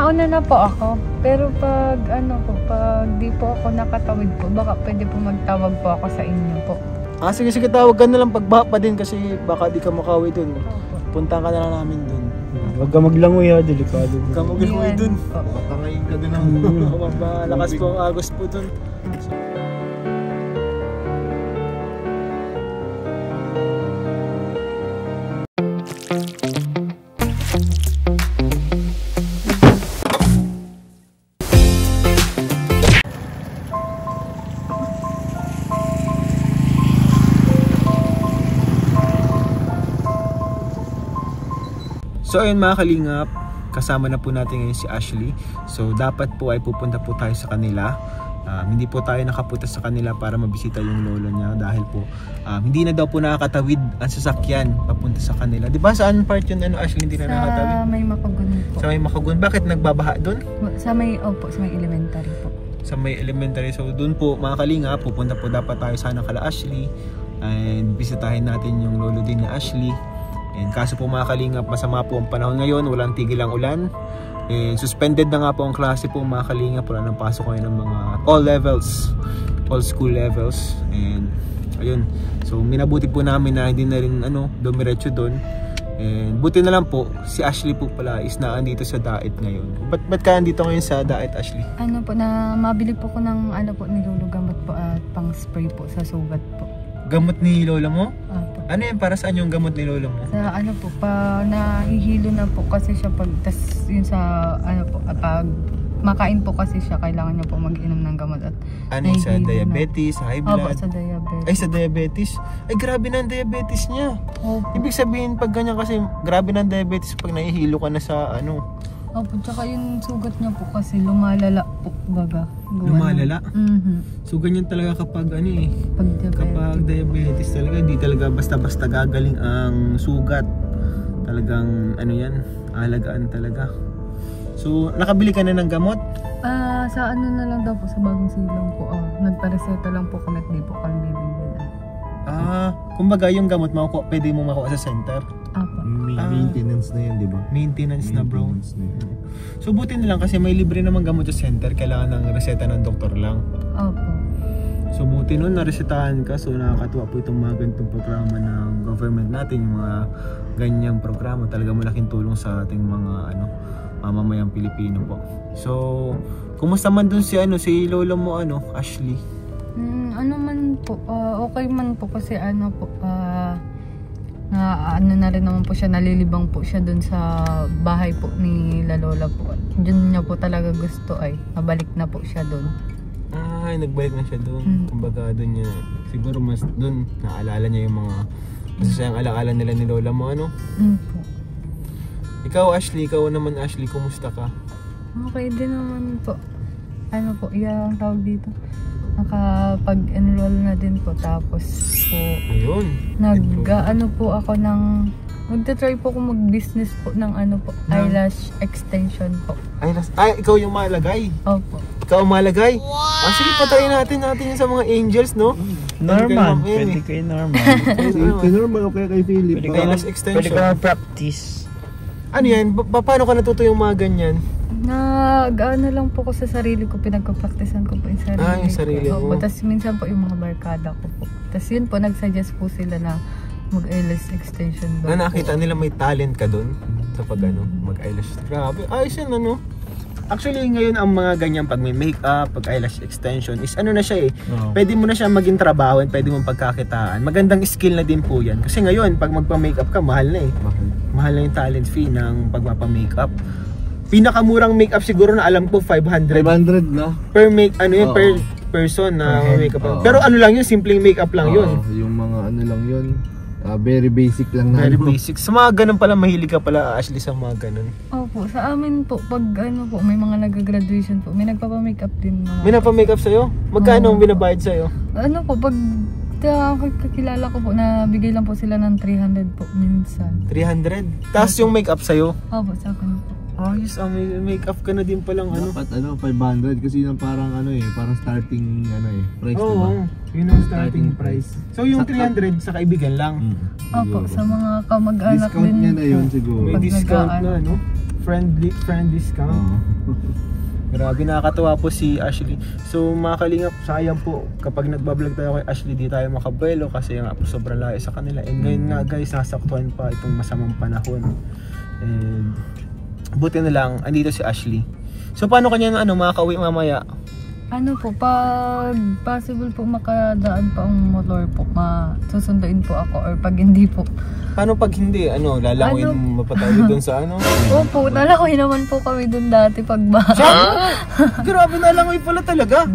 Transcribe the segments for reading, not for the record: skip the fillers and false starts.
Nauna na po ako. Pero pag pag di po ako nakatawid po, baka pwede po magtawag po ako sa inyo po. Sige, tawag ka na lang pagbaha pa din kasi baka di ka makawi dun. Punta ka na lang namin dun. Huwag ka maglangoy ha, delikado. Huwag ka maglangoy dun. Patangayin ka dun ang Malakas po ang agos po dun. So ayun mga kalingap, kasama na po natin ngayon si Ashley. So dapat po ay pupunta po tayo sa kanila. Hindi po tayo nakapunta sa kanila para mabisita yung lolo niya dahil po hindi na daw po nakakatawid ang sasakyan papunta sa kanila. Di ba saan part yun Ashley hindi na nakakatawid? Sa may Makagun po. Sa may Makagun. Bakit nagbabaha doon? Sa may elementary po. Sa may elementary. So doon po mga kalingap, pupunta po dapat tayo sana kala Ashley and bisitahin natin yung lolo din ni Ashley. And kaso po mga kalingap, masama po ang panahon ngayon, walang tigil ang ulan. And suspended na nga po ang klase po mga kalingap, wala nang pasok ngayon ng mga all levels, all school levels. And ayun, so minabuti po namin na hindi na rin dumiretso doon. And buti na lang po, si Ashley po pala is naandito sa Dait ngayon. Ba't ka andito ngayon sa Dait, Ashley? Na mabili po ko ng nilulugamot po at pang spray po sa sugat po. Gamot ni lola mo? Opo. Ano yan? Para saan yung gamot ni lola mo? Sa nahihilo na po kasi siya pag pag makain po kasi siya, kailangan niya po mag-inom ng gamot at sa diabetes, high blood? Opo, sa diabetes. Ay, sa diabetes? Ay, grabe na ang diabetes niya. Opo. Ibig sabihin pag ganyan kasi, grabe na ang diabetes pag nahihilo ka na sa Opo, tsaka yung sugat niya po kasi lumalala po baga. Lumalala? So ganyan talaga kapag kapag diabetes talaga, hindi talaga basta-basta gagaling ang sugat. Talagang alagaan talaga. So nakabili ka na ng gamot? Sa na lang daw po, sa Bagong Silang po. Nagpareseta lang po kung di po kami bibili. Kumbaga yung gamot pwede mo makuha sa center? Apo. Maintenance na yan, di ba? Maintenance na bro. So buti na lang kasi may libre namang gamot sa center, kailangan ng reseta ng doktor lang. Opo. So buti nun naresetahan ka, so nakakatuwa po itong mga ganitong programa ng government natin, yung mga ganyang programa, talaga malaking tulong sa ating mga mamamayang Pilipino po. So kumusta man dun si lolo mo Ashley? Okay man po kasi na rin naman po siya, nalilibang po siya dun sa bahay po ni Lola po. Diyan niya po talaga gusto mabalik na po siya dun. Nagbalik na siya dun. Kumbaga dun niya, siguro mas dun naalala niya yung mga masasayang alaala nila ni Lola mo Po. Ikaw Ashley, kumusta ka? Okay din naman po. Yung tawag dito, nakapag-enroll na din po, tapos po ayun, po ako ng magta-try po ako mag-business po ng eyelash extension po. Eyelash? Ikaw yung malagay? Opo. Ikaw ang malagay? Wow! Sige, patayin natin yung sa mga angels, no? Norman, pwede kay Norman. Kay Norman o kay Philip. Eyelash extension. Pwede ka mag-practice. Ano yan? Paano ka natuto yung mga ganyan? Lang po ko sa sarili ko, pinagpapraktisan ko po yung sarili ko. Yung sarili mo. Tapos minsan po yung mga barkada ko po. Tapos yun po, nagsuggest po sila na mag-eyelash extension ba. Nakita nila may talent ka dun sa pag mag-eyelash. Grabe, ayos yan Actually ngayon ang mga ganyan pag may makeup, pag eyelash extension is na siya Pwede mo na siya maging trabaho, pwede mong pagkakitaan. Magandang skill na din po yan. Kasi ngayon pag magpa-makeup ka, mahal na Mahal na yung talent fee ng pagpapa-makeup. Pinakamurang makeup siguro na alam ko 500 na per per person na makeup. Pero lang yun, simpleng makeup lang yun. Yung mga lang yun. Very basic lang na. Very basic. Sa mga ganun pala, mahilig ka pala Ashley sa mga ganun. Opo, sa amin po pag po may mga nag-graduation po, may nagpapa-makeup din mga. May nagpa-makeup sa'yo? Magkano ang binabayad sa'yo? Pag kakilala ko po, nabigay lang po sila ng 300 po minsan. 300? Tapos yung makeup sa'yo? Opo, sa akin po. Ayos, may makeup ka na din palang Dapat 500 kasi yun parang parang starting price, diba? Yun ang starting price. So yung 300 sa kaibigan lang? Opo, sa mga kamag-anak discount din. Discount niya na yun siguro. May discount na, friend discount. Grabe, nakakatawa po si Ashley. So mga kalingap, sayang po kapag nagbablog tayo kay Ashley, di tayo makabuelo kasi nga po sobrang layo sa kanila. And ngayon nga guys, nasaktuhan pa itong masamang panahon. And buti na lang, andito si Ashley. So paano kanya makakauwi mamaya? Ano po, pag possible po makadaan pa ang motor po, susunduin po ako, or pag hindi po. Paano pag hindi? Lalangoyin mo mapatayo doon sa Opo, nalangoy naman po kami doon dati pag baka. Grabe, nalangoy pala talaga.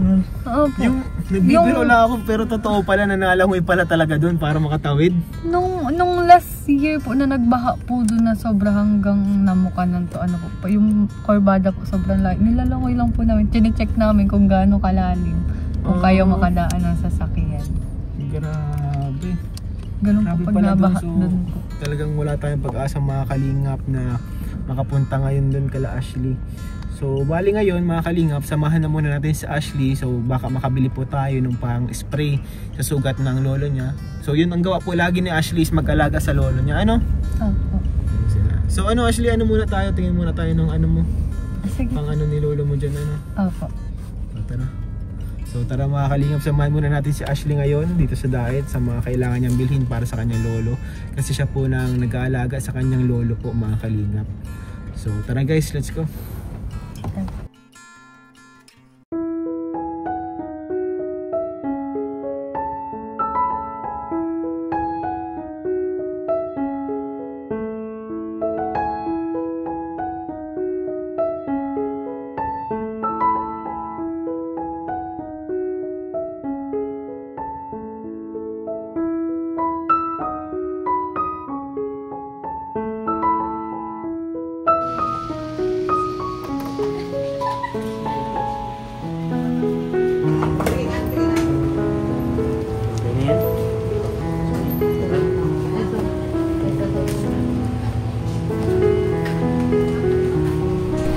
Opo. Yung nagbibiro lang ako, pero totoo pala na nalangoy pala talaga doon para makatawid. Nung last year po na nagbaha po doon na sobra hanggang namuka ng to, po, yung korbada po sobrang layo. Nilalangoy lang po namin, chinecheck namin kung gaano kalalim, kung kaya makadaan ng sasakyan. Grabe. Ganun po pag nabaha doon po. Talagang wala tayong pag-asa mga kalingap na makapunta ngayon doon kala Ashley. So bali ngayon mga kalingap, samahan na muna natin si Ashley. So baka makabili po tayo ng pang spray sa sugat ng lolo niya. So yun ang gawa po lagi ni Ashley, is mag-alaga sa lolo niya. Opo. So Ashley, muna tayo? Tingin muna tayo ng mo. Sige. Pang ni lolo mo dyan Opo. So tara mga kalingap, samahan muna natin si Ashley ngayon dito sa diet sa mga kailangan niyang bilhin para sa kanyang lolo. Kasi siya po nang nag-aalaga sa kanyang lolo po mga kalingap. So tara guys, let's go.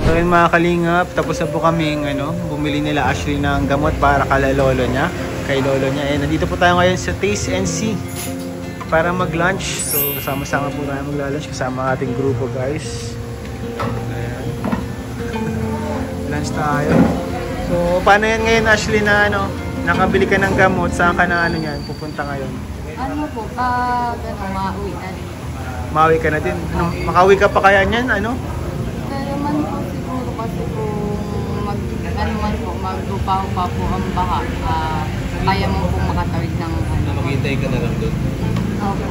So yun mga kalingap, tapos na po kaming bumili nila Ashley ng gamot para kay lolo niya. And nandito po tayo ngayon sa Taste and See para mag-lunch. So sama-sama po tayo mag-lunch kasama ating grupo guys. Ayan. Lunch tayo. So paano yan ngayon Ashley na nakabili ka ng gamot, saan ka na niyan pupunta ngayon? Po, mauwi na din. Mauwi ka na din? Makauwi ka pa kaya niyan? Kasi kung magdupaw pa po ang baha, kaya mo pong makatawid ng Maghintay ka na lang doon. Opo.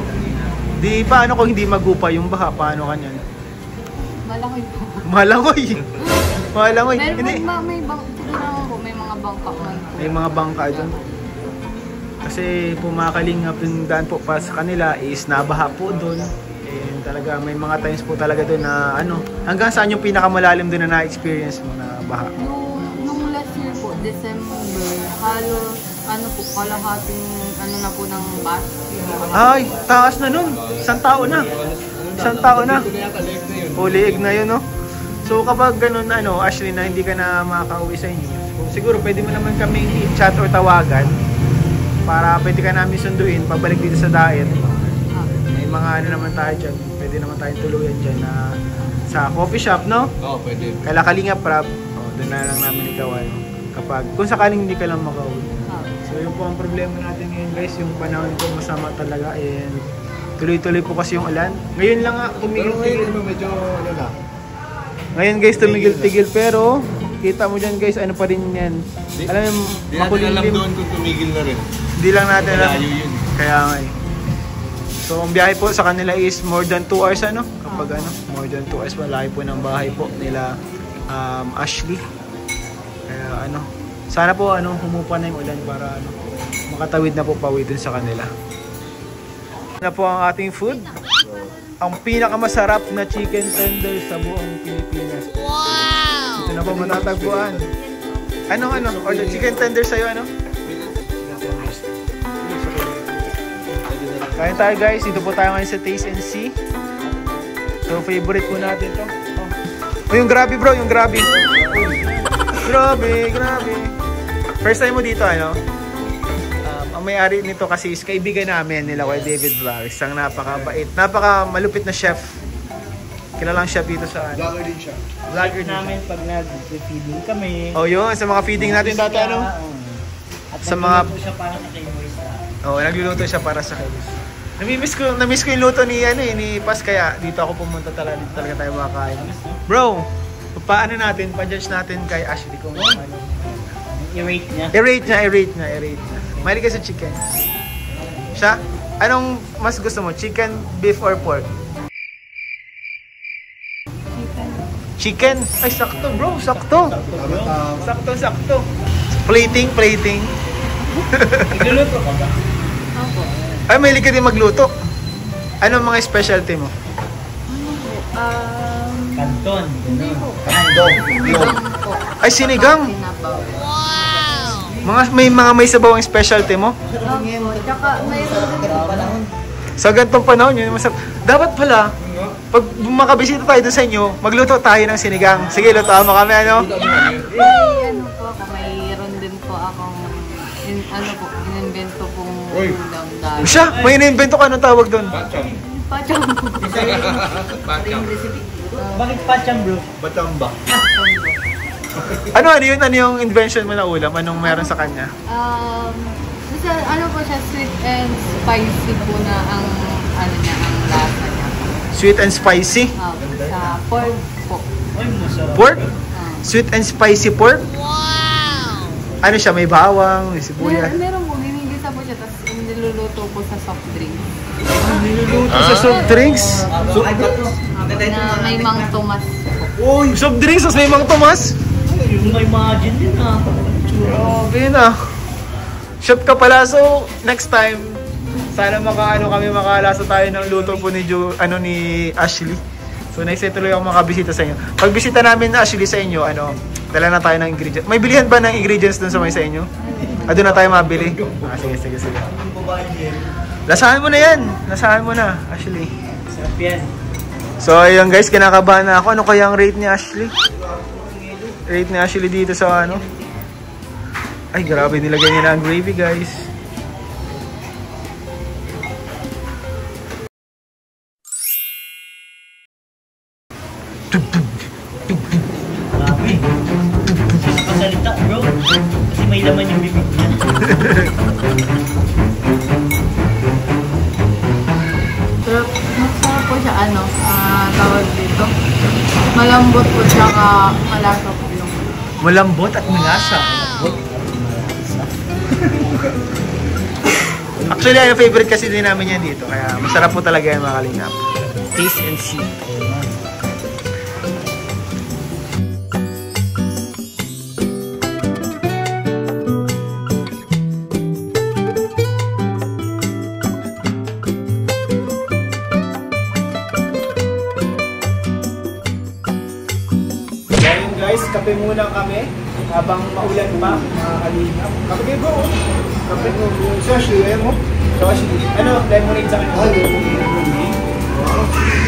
Di paano kung hindi magupa yung baha? Paano ka niyan? Malangoy po. Malangoy? Malangoy? Pero Hindi. may mga bangka man. May mga bangka doon. Kasi pumakalingap yung daan po pa sa kanila is nabaha po doon. And talaga may mga times po talaga doon na hanggang saan yung pinakamalalim doon na na-experience mo na baha? Nung last year po, December, halos kalahating na po ng bus. Ay, taas na nun. Isang tao na. O, liig na yun, no? So kapag ganun, Ashley, na hindi ka na makaka-uwi sa inyo, siguro pwede mo naman kaming i-chat or tawagan para pwede ka namin sunduin pabalik dito sa diet. May mga naman tayo dyan, pwede naman tayong tuluyan dyan na sa coffee shop, no? Oo, pwede. Kala Kalingap Prab, doon na lang namin ikaw kapag, kung sakaling hindi ka lang makauwi. So yun po ang problema natin ngayon guys, yung panahon ko masama talaga and tuloy-tuloy po kasi yung ulan. Ngayon lang tumigil-tigil. Pero medyo na. Ngayon guys, tumigil-tigil pero kita mo dyan guys, pa rin yan. Alam mo, makulimlim. Doon kung tumigil na rin. Hindi lang natin alam. Malayo yun. Kaya nga So ang biyahe po sa kanila is more than 2 hours kapag more than 2 hours malayo po ng bahay po nila Ashley. Kaya sana po humupa na yung ulan para makatawid na po pawitin sa kanila. Na po ang ating food. Ang pinakamasarap na chicken tender sa buong Pilipinas. Wow! Ito na po matatagpuan. Order chicken tender sa'yo, Kain tayo guys, dito po tayo ngayon sa Taste and See. So favorite po natin to. Yung grabe bro, yung grabe. Grabe. First time mo dito, ang may-ari nito kasi is kaibigan namin nila kay David Vlogs. Isang napakabait, napakamalupit na chef. Kilalang chef dito sa ano. Vlogger din siya. Vlogger din namin pag nag-feeding kami. siya. Oh, yun. Sa mga feeding natin dati, ano? At Sa mga- nagluluto siya para sa kay Boys. Oo, nagluluto siya para sa kayo. Namiss ko yung luto ni ni Pas, kaya dito ako pumunta talaga, dito talaga tayo makakain. Bro, paano natin, pa-judge natin kay Ashley kung ano. I-rate niya. I-rate niya. Mahilig ka sa chicken. Siya? Anong mas gusto mo? Chicken, beef, or pork? Chicken? Ay, sakto bro, sakto. Sakto. Plating. Nagluluto ka ba? Opo. Ay, mahilig ka din magluto. Anong mga specialty mo? Ano po? Kanton. Hindi po. Dog. Po. Ay, sinigang. Sinabaw. May sabaw ang specialty mo? Opo. Tsaka mayroon din po. Sa ganitong panahon yun, dapat pala, pag makabisita tayo doon sa inyo, magluto tayo ng sinigang. Sige, lutoan mo kami, ano? May ano po ako, mayroon din po akong in-invento pong ulam dahil. Siya, may in-invento ka, anong tawag doon? Pachang po. Bakit pachang bro? Batamba. Ano yun? Ano yung invention mo na ulam? Anong meron sa kanya? Ano po siya, sweet and spicy po na ang lasa niya. Sweet and spicy? Sa pork po. Ay, masarap. Pork? Sweet and spicy pork? Ano siya? May bawang, may sibuyas. Meron po, ginigisa po siya, tapos niluluto po sa soft drinks. Niluluto sa soft drinks? Na may mang Tomas po. Uy, soft drinks, tapos may mga Tomas? Yung may margin din ah. Grabe na. Chef ka pala, so next time, sana makalasa tayo ng luto po ni Ashley. So next time tuloy ako makabisita sa inyo. Pag bisita namin na Ashley sa inyo, dala na tayo ng ingredients. May bilihan ba ng ingredients dun sa may sa inyo? Doon na tayo mabili? Sige. Lasahan mo na yan. Lasahan mo na, Ashley. Sarap yan. So ayun guys, kinakabahan na ako. Ano kaya ang rate ni Ashley? Rate ni Ashley dito sa ano? Ay, grabe, nilagay niya na ang gravy, guys. Grabe. Pasalita bro. Kasi may laman yung bibig niya. Pero masarap po siya, tawag dito. Malambot po, tsaka malasa po yung. Malambot at malasa. Actually, favorite kasi din namin yan dito. Kaya masarap po talaga yan, mga kalingap. Taste and see. Ngayon guys, kape muna kami. Habang maulan pa, mga kalingap. Kape kayo bro. Kape mo. So Ashley, ayaw mo? So Ashley, lemonade sa kanya? Lemonade.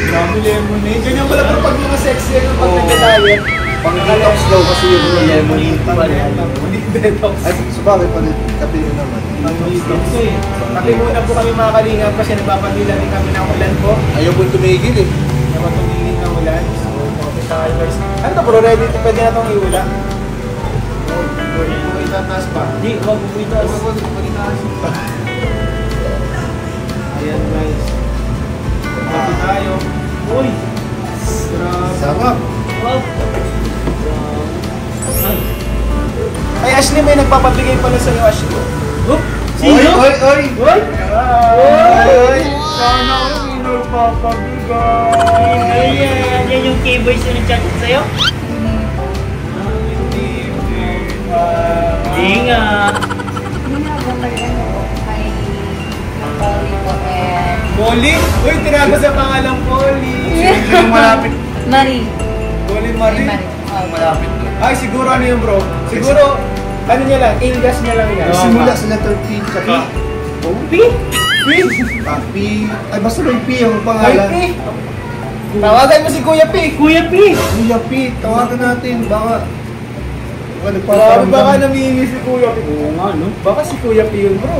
Grabe lemonade. Ganyan pala pag mga sexy pag nagka-diet. Pang-detox daw kasi yung lemonade. Detox. Ay, sabagay pa rin. Kape yun naman. Pang-detox eh. Kape muna po kami mga kalingap kasi nagpapagila rin kami ng ulan po. Ayaw po tumigil eh. Napatumingin ng ulan. So, kape tayo guys. Ano to bro? Ready to pwede na itong iula? Kung itataas pa. Hindi, wag mo itaas. Ayan guys. Kape tayo. Uy! Grabe. Sarap. Wow! Ay Ashley, may nagpapabigay pala sa'yo Ashley. Oop! Oy! Oy! Oy! Sana ko may nagpapabigay. Ayan! Yan yung K-Boys na nag-chat sa'yo? Hindi nga! Polly? Uy, tinago sa pangalang Polly. Yung malapit. Marie. Polly Marie? Malapit doon. Ay, siguro ano yun bro? Siguro, ano niya lang, English niya lang yan. Simula sa letter P. Kape. P? P? P. Ay, basta may P yung Ay, pangalan. P? Tawagan mo si Kuya P. Kuya P! Kuya P. Tawagan natin. Baka Grabe, baka namimi si Kuya P. Oo nga, no? Baka si Kuya P yun bro.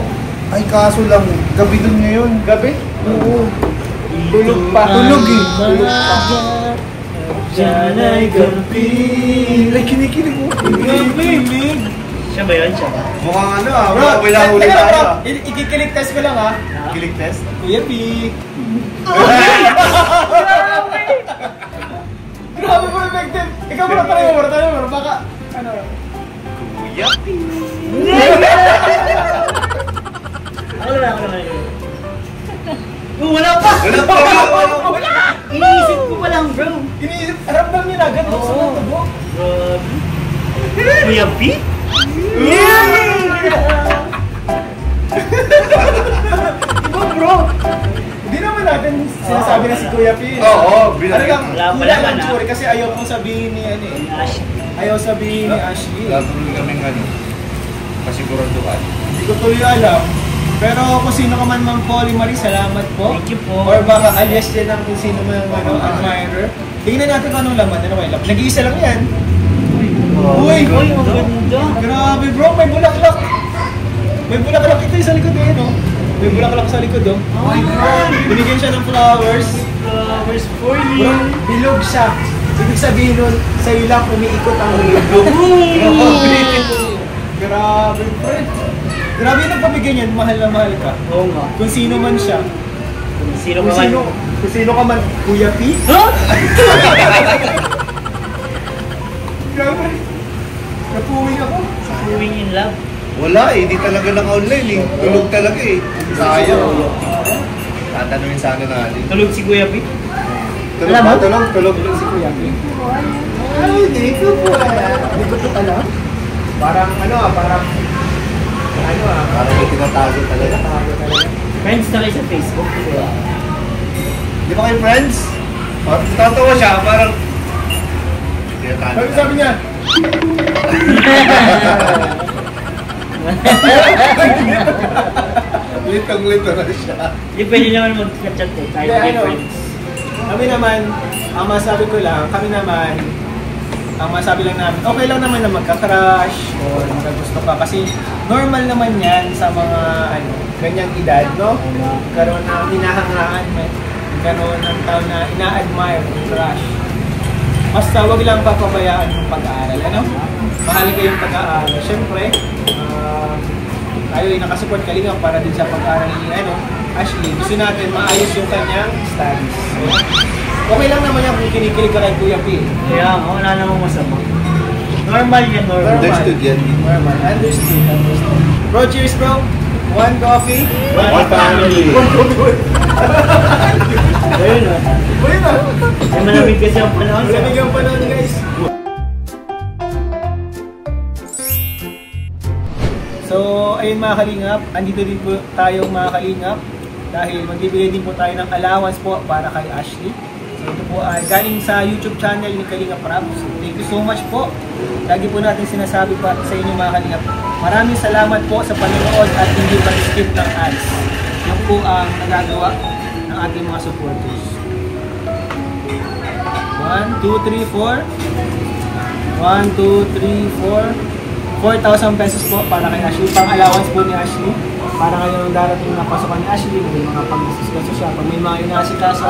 Ay, kaso lang. Gabi dun ngayon. Gabi? Oo. Tulog pa. Tulog eh. Tulog pa. Diyan ay gabi. Ay, kinikilig mo. Kinikilig. Siya ba yun? Siya ba? Mukhang ano ah, Bro, mukhang wilahuli teka, tayo. bro. Ikikilig test ko lang ha. Kilig test? Kuya P. Grabe mo effective. Ikaw muna tayo mo. Baka, ano. Kuya P. Ako naman. Wala pa! Wala pa! Wala! Iniisip ko pa lang, bro. Iniisip, ramdam niya na agad. Oo. Bro. Grabe. Kuya P? Iba bro. Hindi naman natin sinasabi na si Kuya P. Oo, Ano lang, Wala pa kulang naman, ang tsuri kasi ayaw pong sabihin ni ano eh. Ayaw sabihin ni Ashley. Wala tuloy kaming ano. Pasiguraduhan. Hindi ko tuloy alam. Pero kung sino ka man Ma'am Polly Marie, salamat po. Thank you po. Or baka alias din ang kung sino man admirer. Tingnan natin kung anong laman. Ano kayo? Nag-iisa lang yan. Uy! Uy, ang ganda. Grabe bro, may bulaklak. May bulaklak ito sa likod eh, no? May bulaklak sa likod, oh. Oh my God. Binigyan siya ng flowers. Flowers for Bro, you. bilog siya. Ibig sabihin nun, sa'yo lang umiikot ang mundo. Grabe, friend. Grabe yung nagpabigay niyan, mahal na mahal ka. Oo nga. Kung sino man siya. Sino Kung ka man? sino ka man, Kuya P. Huh? Grabe. Napuwing ako. Going in love. Wala eh, di talaga naka-online eh. Tulog talaga eh. Sayang. Tatanungin sana natin. Tulog si Kuya P? Tulog Alam ba? mo? Tulog Si Kuya P. Ay, hindi ko po alam. Hindi ko po alam. Parang parang Parang may tinatago talaga. Friends na kayo sa Facebook. Di ba kayo friends? Tatawa siya, parang... Tinatago sabi niya, Litong-lito na siya. Hindi pwede naman mag-chat eh. Kahit Kaya may ano? friends. kami naman, ang masabi ko lang, ang masabi lang namin, okay lang naman na magka-crush o magkagusto ka kasi normal naman yan sa mga ganyang edad, no? Karoon ng hinahangaan, karoon ng tao na ina-admire, crush. Basta wag lang papabayaan yung pag-aaral, ano? Mahalaga yung pag-aaral. Siyempre, tayo ay nakasupport Kalinga para din sa pag-aaral ni Ashley. Gusto natin maayos yung kanyang studies. So, okay lang naman yan kung kinikilig ka kay Kuya P. Kaya nga, wala namang masama. Normal yan, normal. Understood yan. Normal. Understood. Bro, cheers bro. One coffee. One family. Ayun o. Ayun na. Ay, malamig kasi ang panahon. Lamig ang panahon guys. So, ayun mga kalingap. Andito din po tayong mga kalingap. Dahil magbibigay din po tayo ng allowance po para kay Ashley. So, ito po ay galing sa YouTube channel ni Kalinga Prab. So, thank you so much po. Lagi po natin sinasabi pa sa inyo mga kalingap. Maraming salamat po sa panonood at hindi mag-skip ng ads. Yan po ang nagagawa ng ating mga supporters. 1, 2, 3, 4. 1, 2, 3, 4. 4,000 pesos po para kay Ashley. Pang allowance po ni Ashley. Para ngayon darating na pasukan ni Ashley. May mga pag-discuss siya. Pag may mga inasikaso,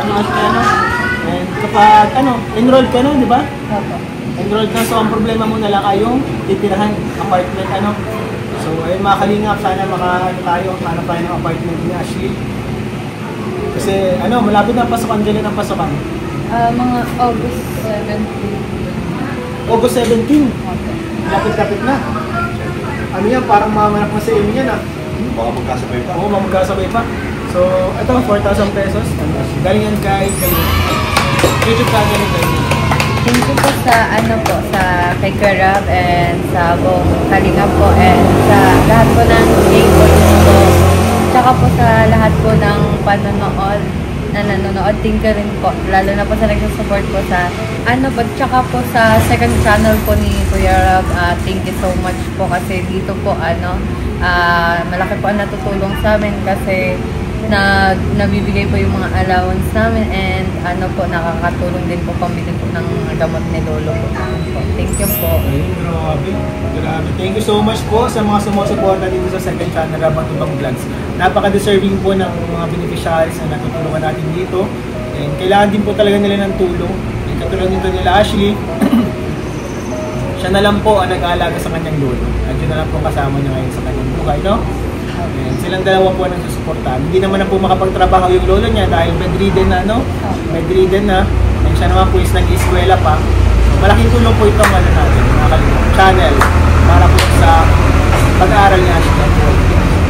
And kapag, enrolled ka na, di ba? Enrolled ka. So, ang problema mo na lang ay yung titirahan, apartment, So, ayun mga kalingap, sana hanap tayo ng apartment ni Ashley. Kasi, malapit na ang pasukan. Kailan ang pasukan? Mga August 17. August 17. Lapit-lapit na. Ano yan? Parang mamanap na sa inyo yan, Baka magkasabay pa. Oo, magkasabay pa. So, ito, 4,000 pesos. Galing yan kay YouTube channel ni Kalinga. Thank you po sa kay Karab and sa buong Kalinga po and sa lahat po ng neighbors po. Tsaka po sa lahat po ng panonood na nanonood. Thank you rin po. Lalo na po sa nagsusupport po sa tsaka po sa second channel po ni Kuya Rab. Thank you so much po kasi dito po malaki po ang natutulong sa amin kasi nabibigay po yung mga allowance namin and nakakatulong din po pambili po ng gamot ni Lolo po. Thank you po. Ayun, grabe. Thank you so much po sa mga sumusuporta dito sa second channel Rabang Ibang Vlogs. Napaka-deserving po ng mga beneficiaries na natutulungan natin dito. And kailangan din po talaga nila ng tulong. And katulad nito nila Ashley, siya na lang po ang nag-aalaga sa kanyang lolo. At yun na lang po kasama niya ngayon sa kanyang buhay, no? And silang dalawa po ang nagsusuportahan. Hindi naman na po makapagtrabaho yung lolo niya dahil bedridden na, no? Bedridden na. And siya naman po is nag-eskwela pa. So, malaking tulong po itong ano natin, mga kalingap, channel para po sa pag-aaral ni Ashley.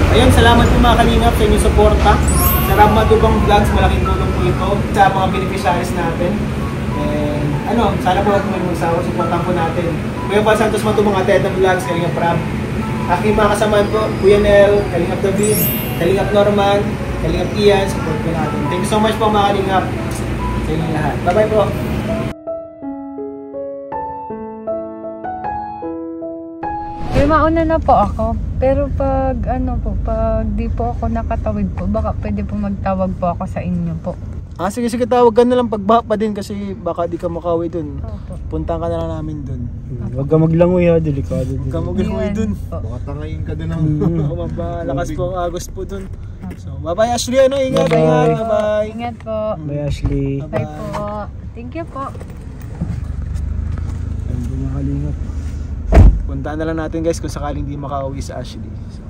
Ayun, salamat po mga kalingap sa inyong suporta. Sa Ramadubang Vlogs, malaking tulong po ito sa mga beneficiaries natin. And ano, sana po huwag may magsawa, supportan po natin. Kuya Paul Santos Matubang, Ted ng Vlogs, Kalingap Rab. Aking mga kasamahan po, Kuya Nel, Kalingap David, Kalingap Norman, Kalingap Ian, support po natin. Thank you so much po mga kalingap sa inyong lahat. Bye-bye po! Mauna na po ako. Pero pag ano po, pag di po ako nakatawid po, baka pwede po magtawag po ako sa inyo po. Sige, tawag ka na lang pagbaha pa din kasi baka di ka makawi dun. Opo. Punta ka na lang namin dun. Huwag ka maglangoy ha, delikado. Huwag ka maglangoy dun. Po. Baka tangayin ka dun ng... Malakas po ang agos po dun. So, bye-bye Ashley, ano? Ingat, Bye-bye. ingat, bye-bye. Ingat po. Bye Ashley. Bye po. Thank you po. Ayun po mga kalingap. Puntaan na lang natin guys kung sakaling di makauwi sa Ashley. So,